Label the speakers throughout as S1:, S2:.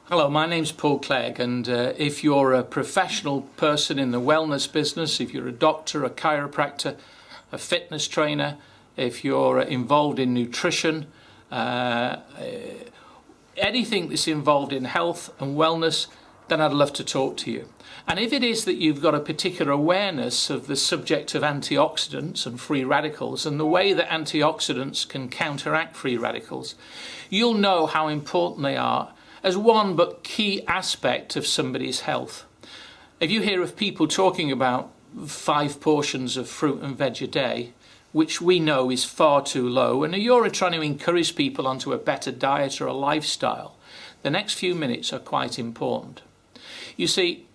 S1: Hello, my name's Paul Clegg, and if you're a professional person in the wellness business, if you're a doctor, a chiropractor, a fitness trainer, if you're involved in nutrition, anything that's involved in health and wellness, then I'd love to talk to you. And if it is that you've got a particular awareness of the subject of antioxidants and free radicals and the way that antioxidants can counteract free radicals, you'll know how important they are as one but key aspect of somebody's health. If you hear of people talking about 5 portions of fruit and veg a day, which we know is far too low, and you're trying to encourage people onto a better diet or a lifestyle, the next few minutes are quite important. You see,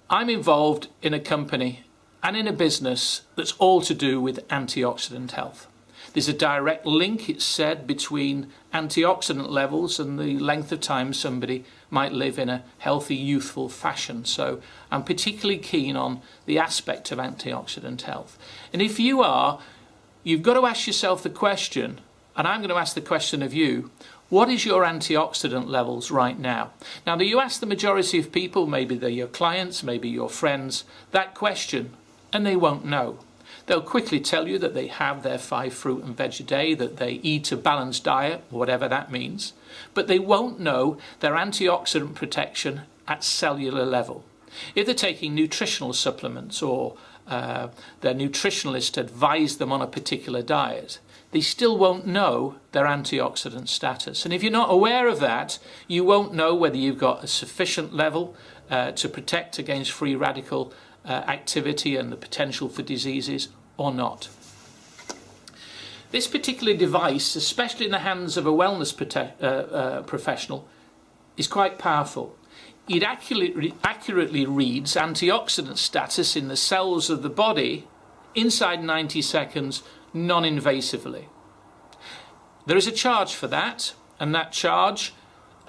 S1: I'm involved in a company and in a business that's all to do with antioxidant health. There's a direct link, it's said, between antioxidant levels and the length of time somebody might live in a healthy, youthful fashion. So I'm particularly keen on the aspect of antioxidant health. And if you are, you've got to ask yourself the question, and I'm going to ask the question of you, what is your antioxidant levels right now? Now, you ask the majority of people, maybe they're your clients, maybe your friends, that question, and they won't know. They'll quickly tell you that they have their 5 fruit and veg a day, that they eat a balanced diet, whatever that means, but they won't know their antioxidant protection at cellular level. If they're taking nutritional supplements or their nutritionalist advised them on a particular diet, they still won't know their antioxidant status. And if you're not aware of that, you won't know whether you've got a sufficient level to protect against free radical activity and the potential for diseases or not. This particular device, especially in the hands of a wellness professional, is quite powerful. It accurately reads antioxidant status in the cells of the body inside 90 seconds non-invasively. There is a charge for that, and that charge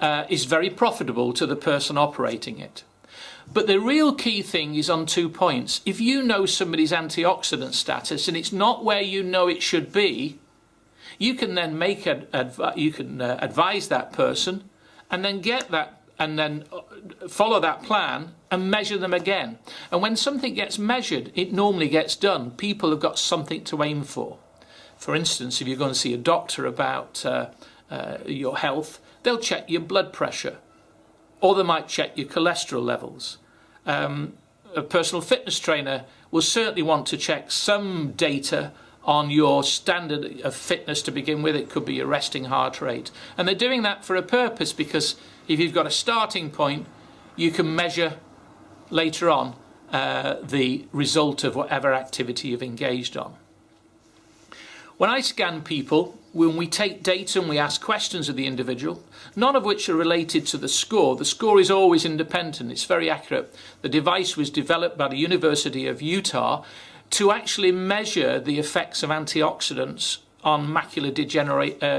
S1: is very profitable to the person operating it. But the real key thing is on 2 points. If you know somebody's antioxidant status and it's not where you know it should be, you can then advise that person and then get that and then follow that plan and measure them again. And when something gets measured, it normally gets done. People have got something to aim for. For instance, if you're going to see a doctor about your health, they'll check your blood pressure, or they might check your cholesterol levels. A personal fitness trainer will certainly want to check some data on your standard of fitness to begin with. It could be your resting heart rate. And they're doing that for a purpose, because if you've got a starting point, you can measure later on the result of whatever activity you've engaged on. When I scan people, when we take data and we ask questions of the individual, none of which are related to the score is always independent, it's very accurate. The device was developed by the University of Utah to actually measure the effects of antioxidants on macular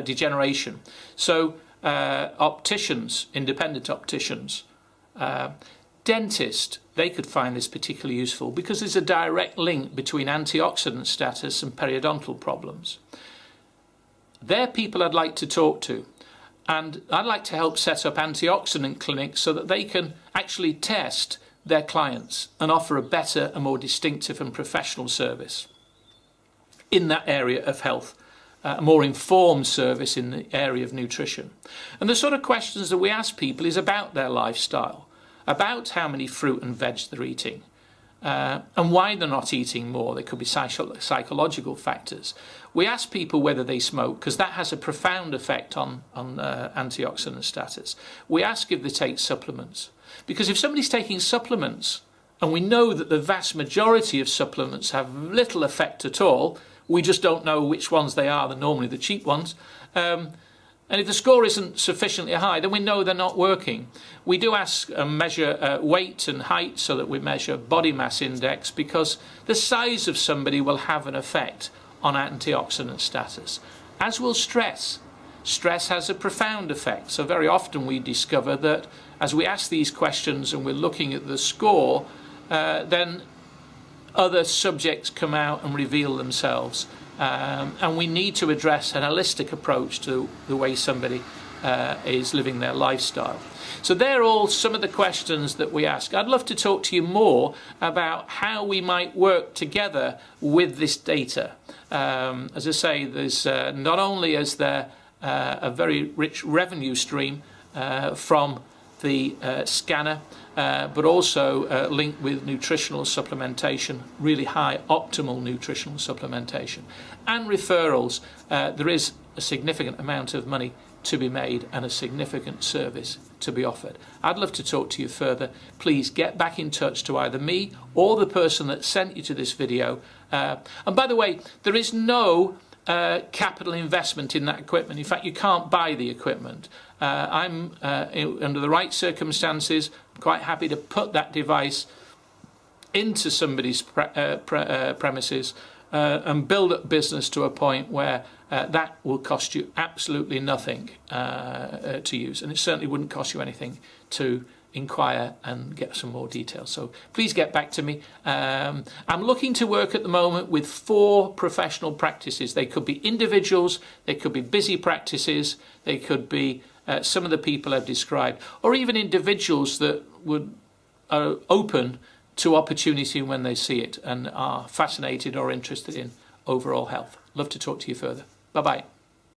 S1: degeneration. So opticians, independent opticians, dentists, they could find this particularly useful because there's a direct link between antioxidant status and periodontal problems. They're people I'd like to talk to, and I'd like to help set up antioxidant clinics so that they can actually test their clients and offer a better and more distinctive and professional service in that area of health, a more informed service in the area of nutrition. And the sort of questions that we ask people is about their lifestyle, about how many fruit and veg they're eating, and why they're not eating more. There could be psychological factors. We ask people whether they smoke, because that has a profound effect on antioxidant status. We ask if they take supplements, because if somebody's taking supplements, and we know that the vast majority of supplements have little effect at all, we just don't know which ones they are, they're normally the cheap ones, and if the score isn't sufficiently high, then we know they're not working. We do ask and measure weight and height so that we measure body mass index, because the size of somebody will have an effect on antioxidant status, as will stress. Stress has a profound effect. So very often we discover that as we ask these questions and we're looking at the score, then other subjects come out and reveal themselves. And we need to address an holistic approach to the way somebody is living their lifestyle. So they're all some of the questions that we ask. I'd love to talk to you more about how we might work together with this data. As I say, there's not only is there a very rich revenue stream from the scanner, but also linked with nutritional supplementation, really high optimal nutritional supplementation, and referrals. There is a significant amount of money to be made and a significant service to be offered. I'd love to talk to you further. Please get back in touch to either me or the person that sent you to this video. And by the way, there is no capital investment in that equipment. In fact, you can't buy the equipment. I'm under the right circumstances, quite happy to put that device into somebody's premises and build up business to a point where that will cost you absolutely nothing to use, and it certainly wouldn't cost you anything to inquire and get some more details. So please get back to me. I'm looking to work at the moment with 4 professional practices. They could be individuals, they could be busy practices, they could be some of the people I've described, or even individuals that are open to opportunity when they see it and are fascinated or interested in overall health. Love to talk to you further. Bye-bye.